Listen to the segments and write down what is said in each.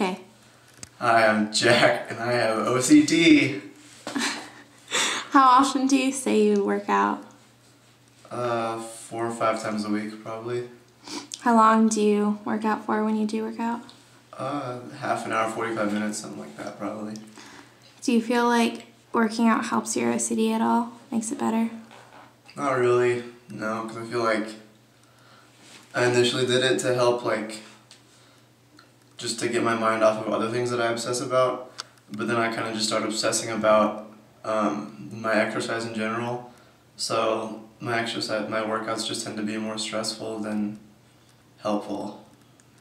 Okay. Hi, I'm Jack, and I have OCD. How often do you say you work out? 4 or 5 times a week, probably. How long do you work out for when you do work out? Half an hour, 45 minutes, something like that, probably. Do you feel like working out helps your OCD at all? Makes it better? Not really, no, because I feel like I initially did it to help, just to get my mind off of other things that I obsess about, but then I kind of just started obsessing about my exercise in general, so my workouts just tend to be more stressful than helpful.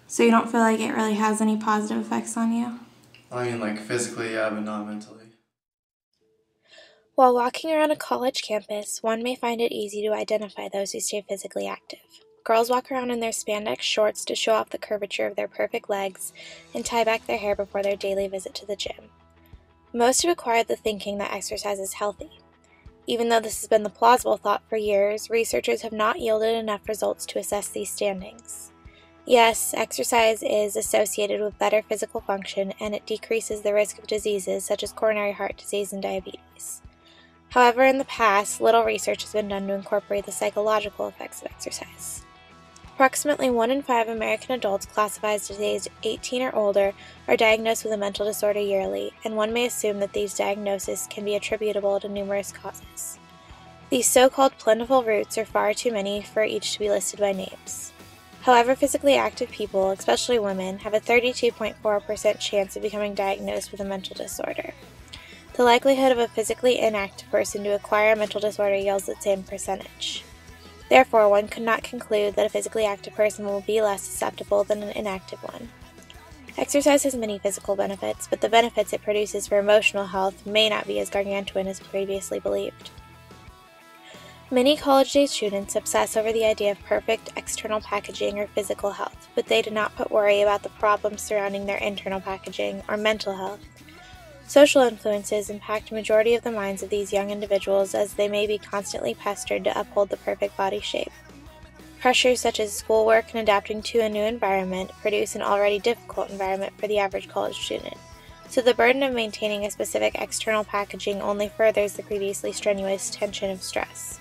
So you don't feel like it really has any positive effects on you? I mean, physically, yeah, but not mentally. While walking around a college campus, one may find it easy to identify those who stay physically active. Girls walk around in their spandex shorts to show off the curvature of their perfect legs and tie back their hair before their daily visit to the gym. Most have acquired the thinking that exercise is healthy. Even though this has been the plausible thought for years, researchers have not yielded enough results to assess these standings. Yes, exercise is associated with better physical function, and it decreases the risk of diseases such as coronary heart disease and diabetes. However, in the past, little research has been done to incorporate the psychological effects of exercise. Approximately 1 in 5 American adults classified as aged 18 or older are diagnosed with a mental disorder yearly, and one may assume that these diagnoses can be attributable to numerous causes. These so-called plentiful roots are far too many for each to be listed by names. However, physically active people, especially women, have a 32.4% chance of becoming diagnosed with a mental disorder. The likelihood of a physically inactive person to acquire a mental disorder yields the same percentage. Therefore, one could not conclude that a physically active person will be less susceptible than an inactive one. Exercise has many physical benefits, but the benefits it produces for emotional health may not be as gargantuan as previously believed. Many college-age students obsess over the idea of perfect external packaging or physical health, but they do not put worry about the problems surrounding their internal packaging or mental health. Social influences impact a majority of the minds of these young individuals, as they may be constantly pestered to uphold the perfect body shape. Pressures such as schoolwork and adapting to a new environment produce an already difficult environment for the average college student, so the burden of maintaining a specific external packaging only furthers the previously strenuous tension of stress.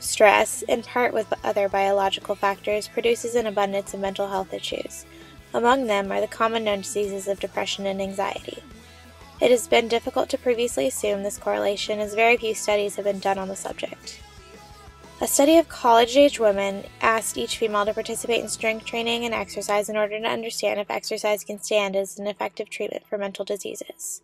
Stress, in part with other biological factors, produces an abundance of mental health issues. Among them are the common known diseases of depression and anxiety. It has been difficult to previously assume this correlation, as very few studies have been done on the subject. A study of college-age women asked each female to participate in strength training and exercise in order to understand if exercise can stand as an effective treatment for mental diseases.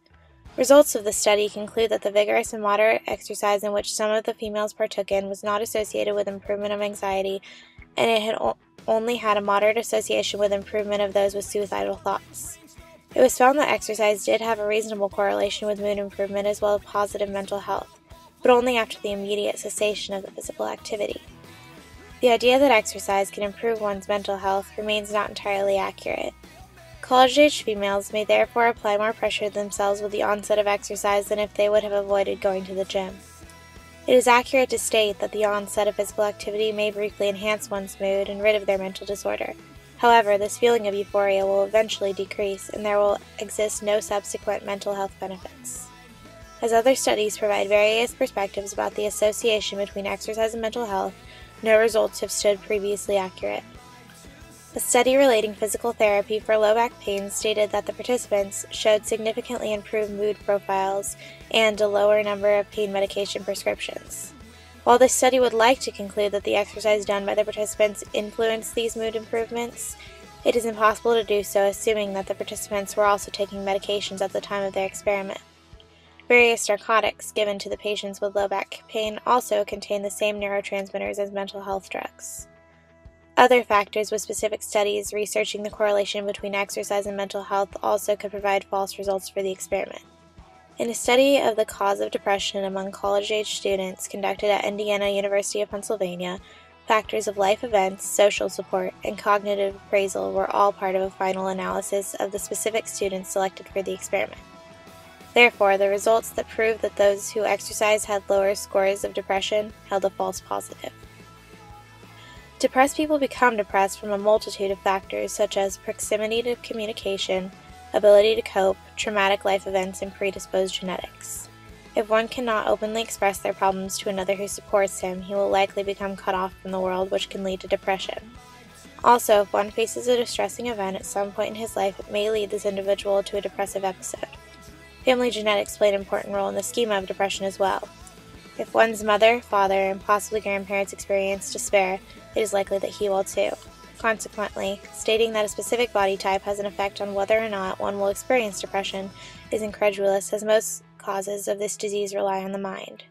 Results of the study conclude that the vigorous and moderate exercise in which some of the females partook in was not associated with improvement of anxiety, and it had only had a moderate association with improvement of those with suicidal thoughts. It was found that exercise did have a reasonable correlation with mood improvement as well as positive mental health, but only after the immediate cessation of the physical activity. The idea that exercise can improve one's mental health remains not entirely accurate. College-age females may therefore apply more pressure to themselves with the onset of exercise than if they would have avoided going to the gym. It is accurate to state that the onset of physical activity may briefly enhance one's mood and rid of their mental disorder. However, this feeling of euphoria will eventually decrease, and there will exist no subsequent mental health benefits. As other studies provide various perspectives about the association between exercise and mental health, no results have stood previously accurate. A study relating physical therapy for low back pain stated that the participants showed significantly improved mood profiles and a lower number of pain medication prescriptions. While this study would like to conclude that the exercise done by the participants influenced these mood improvements, it is impossible to do so assuming that the participants were also taking medications at the time of their experiment. Various narcotics given to the patients with low back pain also contain the same neurotransmitters as mental health drugs. Other factors with specific studies researching the correlation between exercise and mental health also could provide false results for the experiment. In a study of the cause of depression among college-age students conducted at Indiana University of Pennsylvania, factors of life events, social support, and cognitive appraisal were all part of a final analysis of the specific students selected for the experiment. Therefore, the results that proved that those who exercised had lower scores of depression held a false positive. Depressed people become depressed from a multitude of factors such as proximity to communication, ability to cope, traumatic life events, and predisposed genetics. If one cannot openly express their problems to another who supports him, he will likely become cut off from the world, which can lead to depression. Also, if one faces a distressing event at some point in his life, it may lead this individual to a depressive episode. Family genetics play an important role in the schema of depression as well. If one's mother, father, and possibly grandparents experience despair, it is likely that he will too. Consequently, stating that a specific body type has an effect on whether or not one will experience depression is incredulous, as most causes of this disease rely on the mind.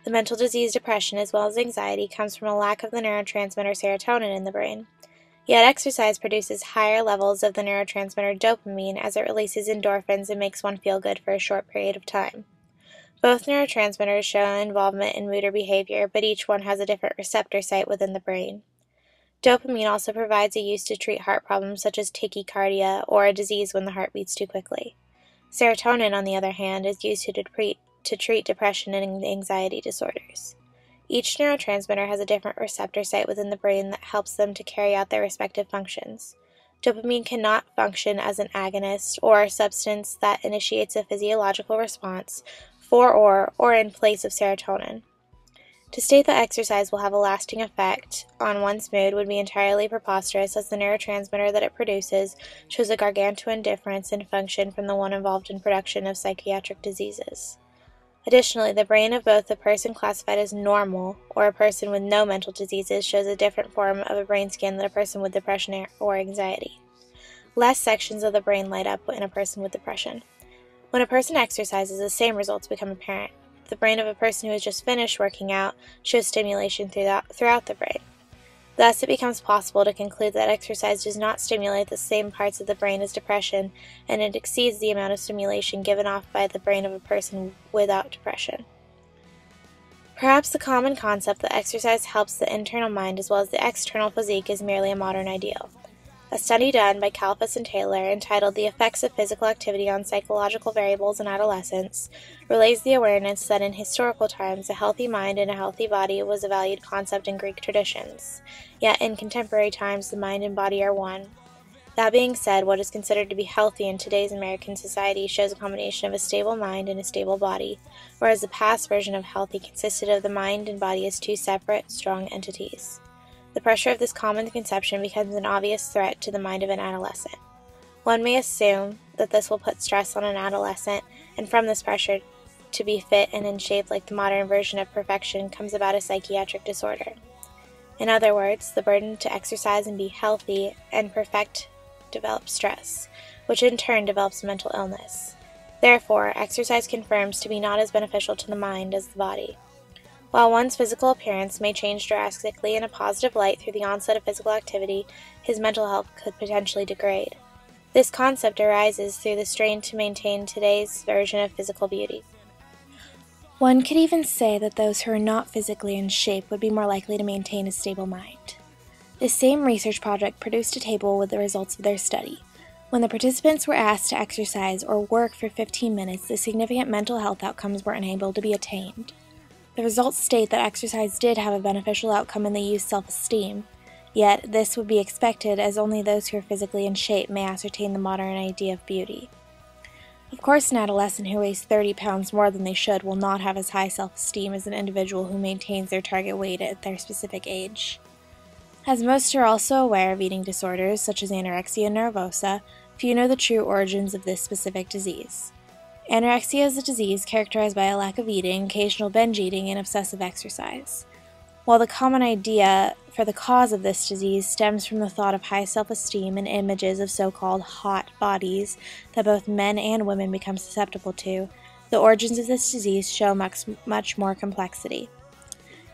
The mental disease depression, as well as anxiety, comes from a lack of the neurotransmitter serotonin in the brain. Yet exercise produces higher levels of the neurotransmitter dopamine as it releases endorphins and makes one feel good for a short period of time. Both neurotransmitters show involvement in mood or behavior, but each one has a different receptor site within the brain. Dopamine also provides a use to treat heart problems such as tachycardia or a disease when the heart beats too quickly. Serotonin, on the other hand, is used to treat depression and anxiety disorders. Each neurotransmitter has a different receptor site within the brain that helps them to carry out their respective functions. Dopamine cannot function as an agonist or a substance that initiates a physiological response for or in place of serotonin. To state that exercise will have a lasting effect on one's mood would be entirely preposterous, as the neurotransmitter that it produces shows a gargantuan difference in function from the one involved in production of psychiatric diseases. Additionally, the brain of both a person classified as normal or a person with no mental diseases shows a different form of a brain scan than a person with depression or anxiety. Less sections of the brain light up in a person with depression. When a person exercises, the same results become apparent. The brain of a person who has just finished working out shows stimulation throughout the brain. Thus, it becomes possible to conclude that exercise does not stimulate the same parts of the brain as depression, and it exceeds the amount of stimulation given off by the brain of a person without depression. Perhaps the common concept that exercise helps the internal mind as well as the external physique is merely a modern ideal. A study done by Kalfas and Taylor, entitled The Effects of Physical Activity on Psychological Variables in Adolescence, relays the awareness that in historical times a healthy mind and a healthy body was a valued concept in Greek traditions, yet in contemporary times the mind and body are one. That being said, what is considered to be healthy in today's American society shows a combination of a stable mind and a stable body, whereas the past version of healthy consisted of the mind and body as two separate, strong entities. The pressure of this common conception becomes an obvious threat to the mind of an adolescent. One may assume that this will put stress on an adolescent, and from this pressure to be fit and in shape like the modern version of perfection comes about a psychiatric disorder. In other words, the burden to exercise and be healthy and perfect develops stress, which in turn develops mental illness. Therefore, exercise confirms to be not as beneficial to the mind as the body. While one's physical appearance may change drastically in a positive light through the onset of physical activity, his mental health could potentially degrade. This concept arises through the strain to maintain today's version of physical beauty. One could even say that those who are not physically in shape would be more likely to maintain a stable mind. This same research project produced a table with the results of their study. When the participants were asked to exercise or work for 15 minutes, the significant mental health outcomes were unable to be attained. The results state that exercise did have a beneficial outcome in the youth's self-esteem, yet this would be expected, as only those who are physically in shape may ascertain the modern idea of beauty. Of course, an adolescent who weighs 30 pounds more than they should will not have as high self-esteem as an individual who maintains their target weight at their specific age. As most are also aware of eating disorders, such as anorexia nervosa, few know the true origins of this specific disease. Anorexia is a disease characterized by a lack of eating, occasional binge eating, and obsessive exercise. While the common idea for the cause of this disease stems from the thought of high self-esteem and images of so-called hot bodies that both men and women become susceptible to, the origins of this disease show much more complexity.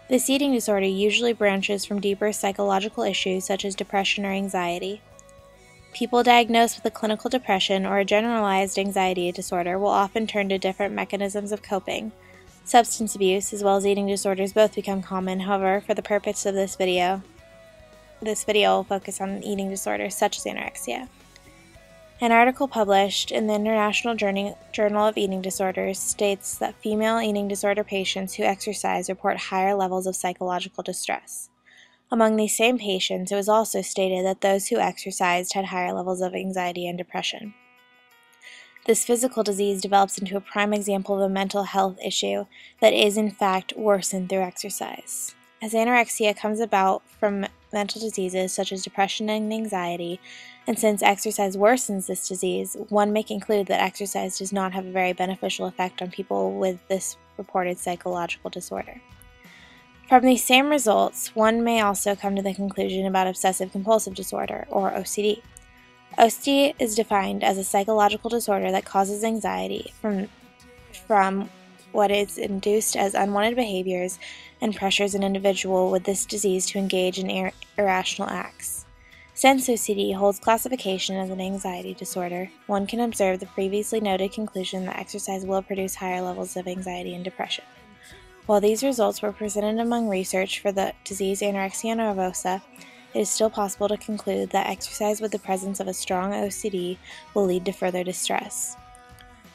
This eating disorder usually branches from deeper psychological issues such as depression or anxiety. People diagnosed with a clinical depression or a generalized anxiety disorder will often turn to different mechanisms of coping. Substance abuse, as well as eating disorders, both become common. However, for the purpose of this video will focus on eating disorders such as anorexia. An article published in the International Journal of Eating Disorders states that female eating disorder patients who exercise report higher levels of psychological distress. Among these same patients, it was also stated that those who exercised had higher levels of anxiety and depression. this physical disease develops into a prime example of a mental health issue that is in fact worsened through exercise. As anorexia comes about from mental diseases such as depression and anxiety, and since exercise worsens this disease, one may conclude that exercise does not have a very beneficial effect on people with this reported psychological disorder. From these same results, one may also come to the conclusion about obsessive-compulsive disorder, or OCD. OCD is defined as a psychological disorder that causes anxiety from what is induced as unwanted behaviors and pressures an individual with this disease to engage in irrational acts. Since OCD holds classification as an anxiety disorder, one can observe the previously noted conclusion that exercise will produce higher levels of anxiety and depression. While these results were presented among research for the disease anorexia nervosa, it is still possible to conclude that exercise with the presence of a strong OCD will lead to further distress.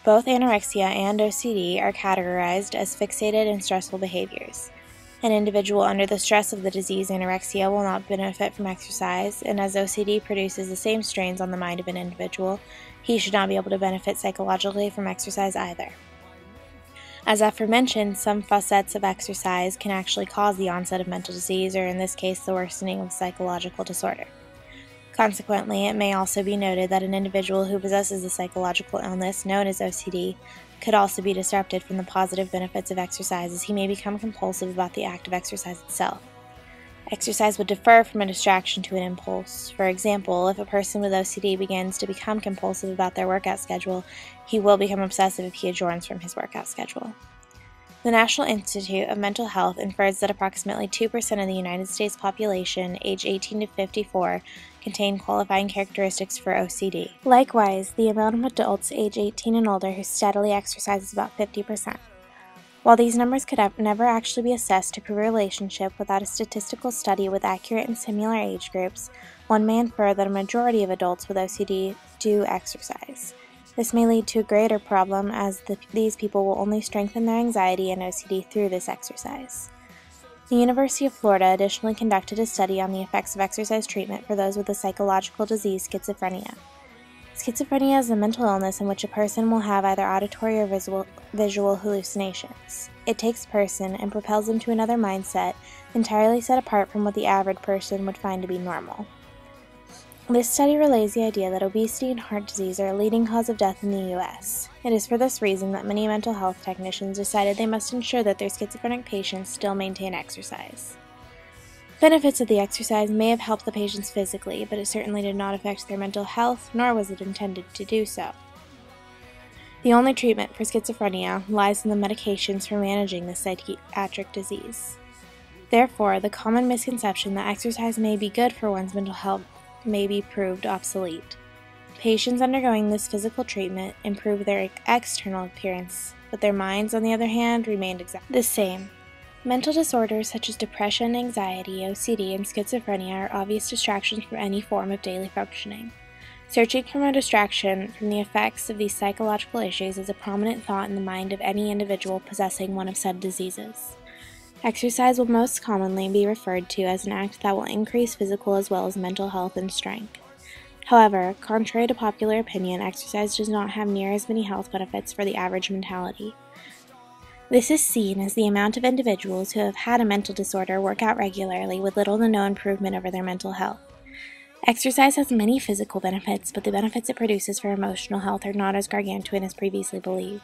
Both anorexia and OCD are categorized as fixated and stressful behaviors. An individual under the stress of the disease anorexia will not benefit from exercise, and as OCD produces the same strains on the mind of an individual, he should not be able to benefit psychologically from exercise either. As aforementioned, some facets of exercise can actually cause the onset of mental disease, or in this case, the worsening of psychological disorder. Consequently, it may also be noted that an individual who possesses a psychological illness known as OCD could also be disrupted from the positive benefits of exercise, as he may become compulsive about the act of exercise itself. Exercise would differ from a distraction to an impulse. For example, if a person with OCD begins to become compulsive about their workout schedule, he will become obsessive if he adjourns from his workout schedule. The National Institute of Mental Health infers that approximately 2% of the United States population, age 18 to 54, contain qualifying characteristics for OCD. Likewise, the amount of adults age 18 and older who steadily exercise is about 50%. While these numbers could never actually be assessed to prove a relationship without a statistical study with accurate and similar age groups, one may infer that a majority of adults with OCD do exercise. This may lead to a greater problem, as these people will only strengthen their anxiety and OCD through this exercise. The University of Florida additionally conducted a study on the effects of exercise treatment for those with the psychological disease schizophrenia. Schizophrenia is a mental illness in which a person will have either auditory or visual hallucinations. It takes a person and propels them to another mindset entirely set apart from what the average person would find to be normal. This study relays the idea that obesity and heart disease are a leading cause of death in the U.S. It is for this reason that many mental health technicians decided they must ensure that their schizophrenic patients still maintain exercise. Benefits of the exercise may have helped the patients physically, but it certainly did not affect their mental health, nor was it intended to do so. The only treatment for schizophrenia lies in the medications for managing this psychiatric disease. Therefore, the common misconception that exercise may be good for one's mental health may be proved obsolete. Patients undergoing this physical treatment improve their external appearance, but their minds, on the other hand, remained exactly the same. Mental disorders such as depression, anxiety, OCD, and schizophrenia are obvious distractions from any form of daily functioning. Searching for a distraction from the effects of these psychological issues is a prominent thought in the mind of any individual possessing one of said diseases. Exercise will most commonly be referred to as an act that will increase physical as well as mental health and strength. However, contrary to popular opinion, exercise does not have near as many health benefits for the average mentality. This is seen as the amount of individuals who have had a mental disorder work out regularly with little to no improvement over their mental health. Exercise has many physical benefits, but the benefits it produces for emotional health are not as gargantuan as previously believed.